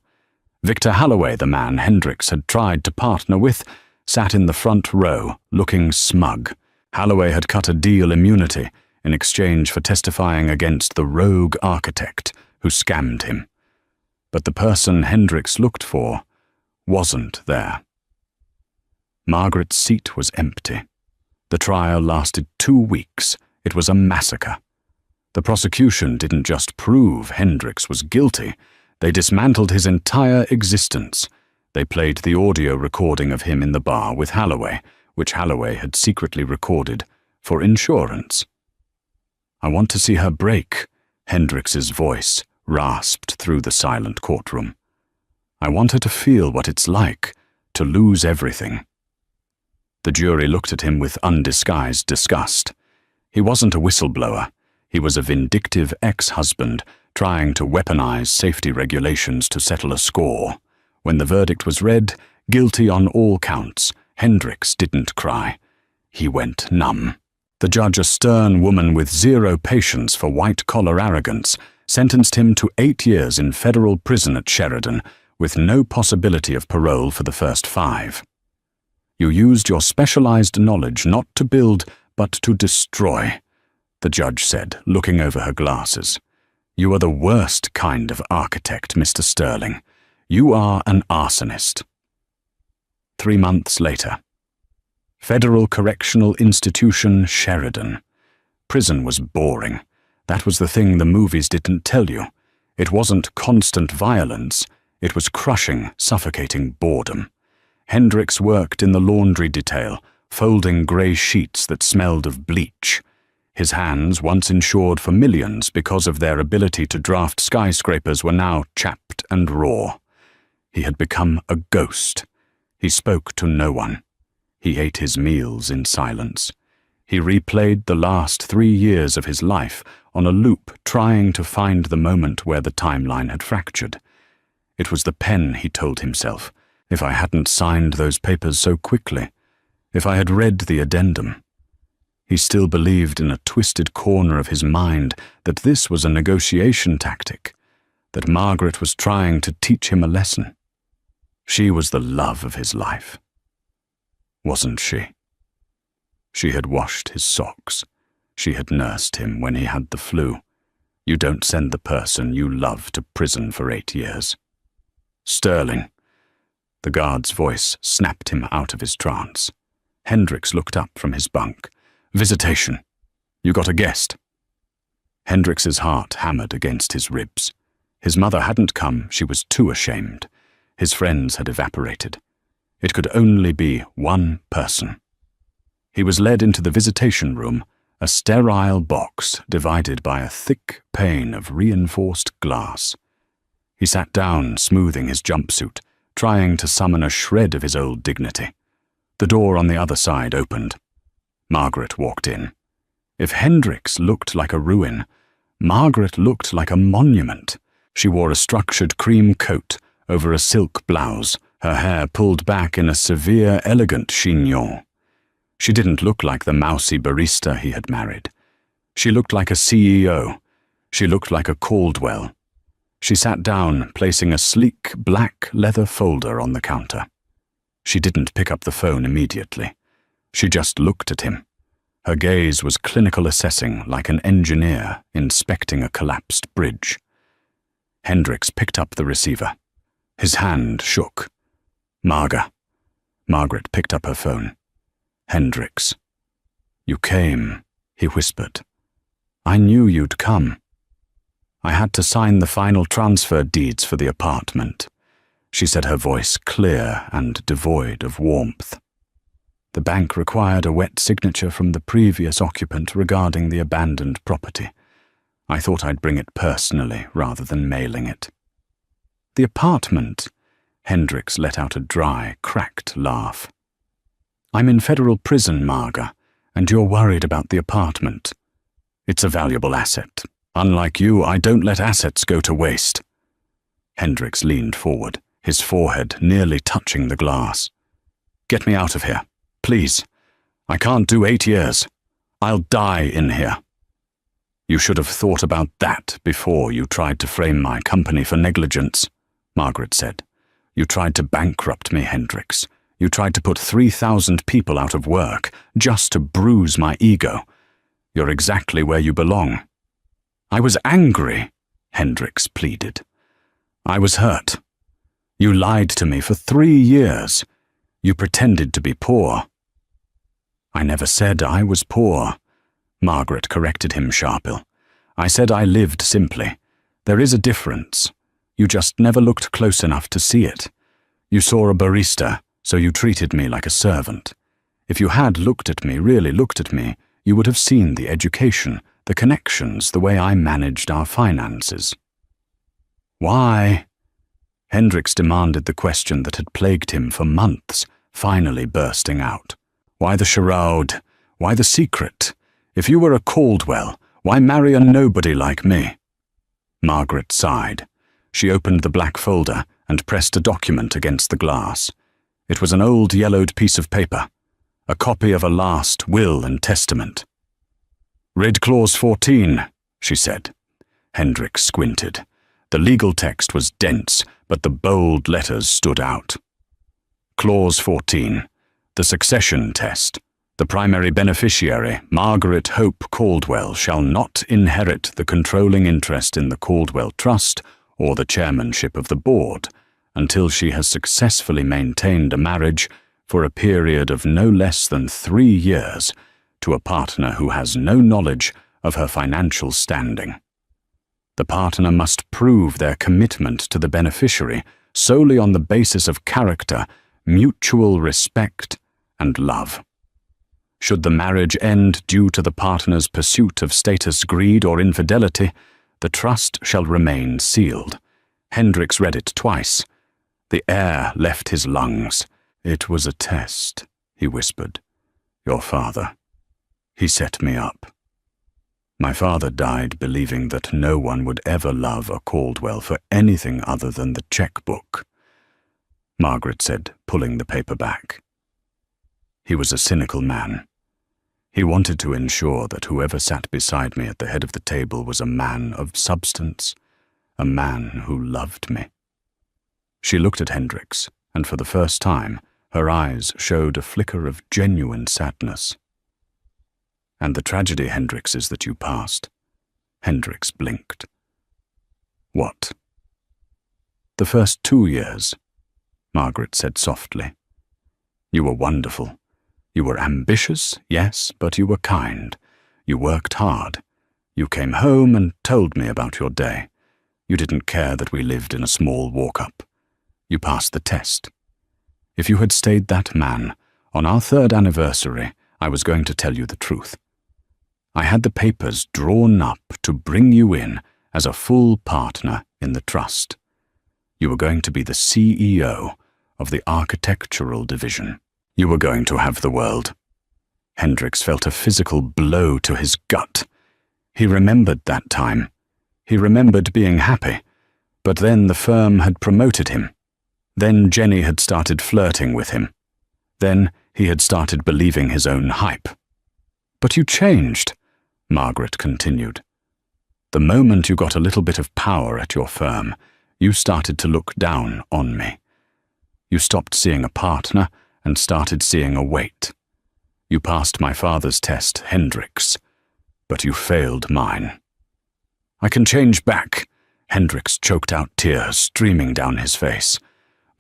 Victor Holloway, the man Hendricks had tried to partner with, sat in the front row, looking smug. Holloway had cut a deal immunity in exchange for testifying against the rogue architect who scammed him. But the person Hendricks looked for wasn't there. Margaret's seat was empty. The trial lasted 2 weeks. It was a massacre. The prosecution didn't just prove Hendricks was guilty, they dismantled his entire existence. They played the audio recording of him in the bar with Holloway, which Holloway had secretly recorded for insurance. "I want to see her break," Hendricks's voice rasped through the silent courtroom. "I want her to feel what it's like to lose everything." The jury looked at him with undisguised disgust. He wasn't a whistleblower. He was a vindictive ex-husband trying to weaponize safety regulations to settle a score. When the verdict was read, guilty on all counts, Hendricks didn't cry. He went numb. The judge, a stern woman with zero patience for white-collar arrogance, sentenced him to 8 years in federal prison at Sheridan, with no possibility of parole for the first 5. "You used your specialized knowledge not to build, but to destroy," the judge said, looking over her glasses. "You are the worst kind of architect, Mr. Sterling. You are an arsonist." 3 months later. Federal Correctional Institution, Sheridan. Prison was boring. That was the thing the movies didn't tell you. It wasn't constant violence. It was crushing, suffocating boredom. Hendricks worked in the laundry detail, folding grey sheets that smelled of bleach. His hands, once insured for millions because of their ability to draft skyscrapers, were now chapped and raw. He had become a ghost. He spoke to no one. He ate his meals in silence. He replayed the last 3 years of his life on a loop, trying to find the moment where the timeline had fractured. It was the pen, he told himself. If I hadn't signed those papers so quickly, if I had read the addendum. He still believed in a twisted corner of his mind that this was a negotiation tactic, that Margaret was trying to teach him a lesson. She was the love of his life. Wasn't she? She had washed his socks. She had nursed him when he had the flu. You don't send the person you love to prison for 8 years. "Sterling." The guard's voice snapped him out of his trance. Hendricks looked up from his bunk. "Visitation. You got a guest." Hendricks's heart hammered against his ribs. His mother hadn't come, she was too ashamed. His friends had evaporated. It could only be one person. He was led into the visitation room, a sterile box divided by a thick pane of reinforced glass. He sat down, smoothing his jumpsuit, trying to summon a shred of his old dignity. The door on the other side opened. Margaret walked in. If Hendricks looked like a ruin, Margaret looked like a monument. She wore a structured cream coat over a silk blouse, her hair pulled back in a severe, elegant chignon. She didn't look like the mousy barista he had married. She looked like a CEO. She looked like a Caldwell. She sat down, placing a sleek black leather folder on the counter. She didn't pick up the phone immediately. She just looked at him. Her gaze was clinical assessing, like an engineer inspecting a collapsed bridge. Hendricks picked up the receiver. His hand shook. "Marga." Margaret picked up her phone. "Hendricks." "You came," he whispered. "I knew you'd come. I had to sign the final transfer deeds for the apartment," she said, her voice clear and devoid of warmth. "The bank required a wet signature from the previous occupant regarding the abandoned property. I thought I'd bring it personally rather than mailing it." "The apartment?" Hendricks let out a dry, cracked laugh. "I'm in federal prison, Marga, and you're worried about the apartment. It's a valuable asset. Unlike you, I don't let assets go to waste." Hendricks leaned forward, his forehead nearly touching the glass. "Get me out of here. Please. I can't do 8 years. I'll die in here." "You should have thought about that before you tried to frame my company for negligence," Margaret said. "You tried to bankrupt me, Hendricks. You tried to put 3,000 people out of work just to bruise my ego. You're exactly where you belong." "I was angry," Hendricks pleaded. "I was hurt. You lied to me for 3 years. You pretended to be poor." "I never said I was poor," Margaret corrected him sharply. "I said I lived simply. There is a difference. You just never looked close enough to see it. You saw a barista, so you treated me like a servant. If you had looked at me, really looked at me, you would have seen the education, the connections, the way I managed our finances." "Why?" Hendricks demanded the question that had plagued him for months, finally bursting out. "Why the charade? Why the secret? If you were a Caldwell, why marry a nobody like me?" Margaret sighed. She opened the black folder and pressed a document against the glass. It was an old yellowed piece of paper, a copy of a last will and testament. "Read clause 14, she said. Hendricks squinted. The legal text was dense, but the bold letters stood out. Clause 14. The succession test. The primary beneficiary, Margaret Hope Caldwell, shall not inherit the controlling interest in the Caldwell Trust or the chairmanship of the board until she has successfully maintained a marriage for a period of no less than 3 years to a partner who has no knowledge of her financial standing. The partner must prove their commitment to the beneficiary solely on the basis of character, mutual respect, and love. Should the marriage end due to the partner's pursuit of status, greed, or infidelity, the trust shall remain sealed. Hendricks read it twice. The air left his lungs. "It was a test," he whispered. "Your father. He set me up. My father died believing that no one would ever love a Caldwell for anything other than the checkbook," Margaret said, pulling the paper back. "He was a cynical man. He wanted to ensure that whoever sat beside me at the head of the table was a man of substance, a man who loved me." She looked at Hendricks, and for the first time, her eyes showed a flicker of genuine sadness. "And the tragedy, Hendricks, is that you passed." Hendricks blinked. "What?" "The first 2 years," Margaret said softly. "You were wonderful. You were ambitious, yes, but you were kind. You worked hard. You came home and told me about your day. You didn't care that we lived in a small walk-up. You passed the test. If you had stayed that man, on our 3rd anniversary, I was going to tell you the truth. I had the papers drawn up to bring you in as a full partner in the trust. You were going to be the CEO of the architectural division. You were going to have the world." Hendricks felt a physical blow to his gut. He remembered that time. He remembered being happy, but then the firm had promoted him. Then Jenny had started flirting with him. Then he had started believing his own hype. "But you changed," Margaret continued. "The moment you got a little bit of power at your firm, you started to look down on me. You stopped seeing a partner and started seeing a weight. You passed my father's test, Hendricks, but you failed mine." "I can change back," Hendricks choked out tears streaming down his face.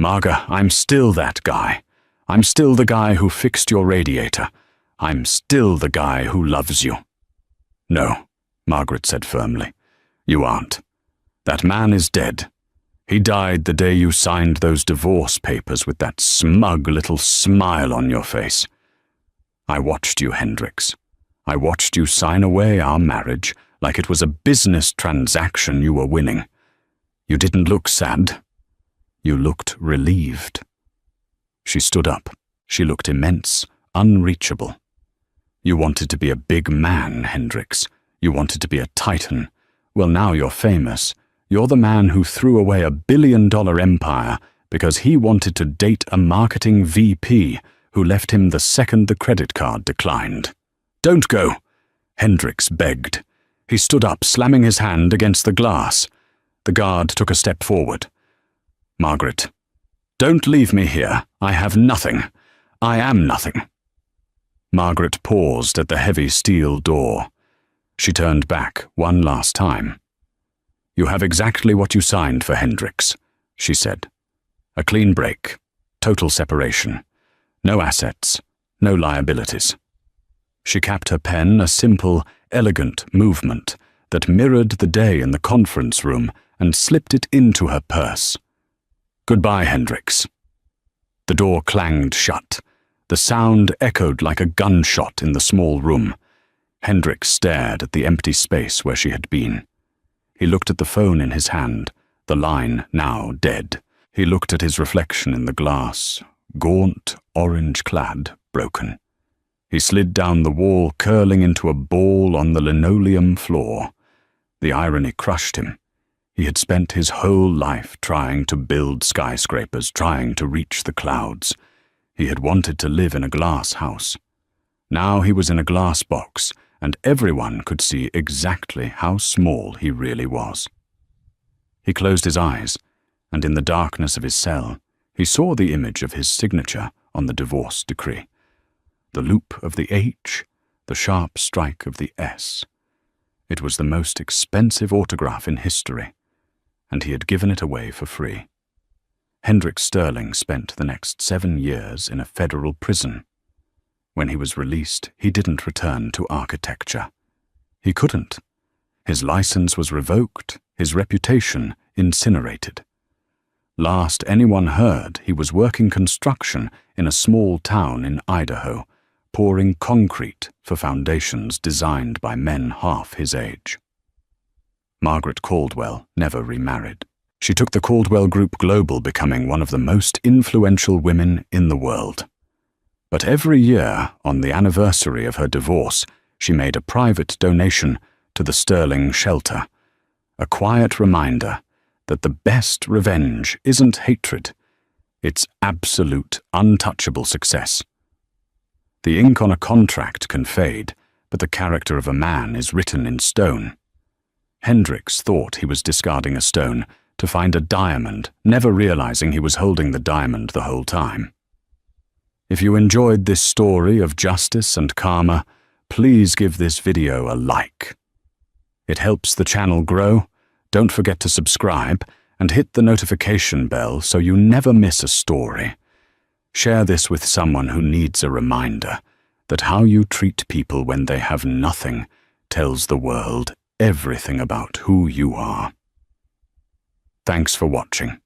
"Marga, I'm still that guy. I'm still the guy who fixed your radiator. I'm still the guy who loves you." "No," Margaret said firmly. "You aren't. That man is dead. He died the day you signed those divorce papers with that smug little smile on your face. I watched you, Hendricks. I watched you sign away our marriage like it was a business transaction you were winning. You didn't look sad. You looked relieved." She stood up. She looked immense, unreachable. "You wanted to be a big man, Hendricks. You wanted to be a titan. Well, now you're famous. You're the man who threw away a billion-dollar empire because he wanted to date a marketing VP who left him the second the credit card declined." "Don't go," Hendricks begged. He stood up, slamming his hand against the glass. The guard took a step forward. "Margaret, don't leave me here. I have nothing. I am nothing." Margaret paused at the heavy steel door. She turned back one last time. "You have exactly what you signed for, Hendricks," she said. "A clean break, total separation. No assets, no liabilities. She capped her pen a simple, elegant movement that mirrored the day in the conference room and slipped it into her purse. Goodbye, Hendricks. The door clanged shut. The sound echoed like a gunshot in the small room. Hendricks stared at the empty space where she had been. He looked at the phone in his hand, the line now dead. He looked at his reflection in the glass, gaunt, orange-clad, broken. He slid down the wall, curling into a ball on the linoleum floor. The irony crushed him. He had spent his whole life trying to build skyscrapers, trying to reach the clouds. He had wanted to live in a glass house. Now he was in a glass box, and everyone could see exactly how small he really was. He closed his eyes, and in the darkness of his cell, he saw the image of his signature on the divorce decree. The loop of the H, the sharp strike of the S. It was the most expensive autograph in history, and he had given it away for free. Hendrik Sterling spent the next 7 years in a federal prison. When he was released, he didn't return to architecture. He couldn't. His license was revoked, his reputation incinerated. Last anyone heard, he was working construction in a small town in Idaho, pouring concrete for foundations designed by men half his age. Margaret Caldwell never remarried. She took the Caldwell Group global, becoming one of the most influential women in the world. But every year, on the anniversary of her divorce, she made a private donation to the Sterling Shelter, a quiet reminder that the best revenge isn't hatred, it's absolute, untouchable success. The ink on a contract can fade, but the character of a man is written in stone. Hendricks thought he was discarding a stone to find a diamond, never realizing he was holding the diamond the whole time. If you enjoyed this story of justice and karma, please give this video a like. It helps the channel grow. Don't forget to subscribe and hit the notification bell so you never miss a story. Share this with someone who needs a reminder that how you treat people when they have nothing tells the world everything about who you are. Thanks for watching.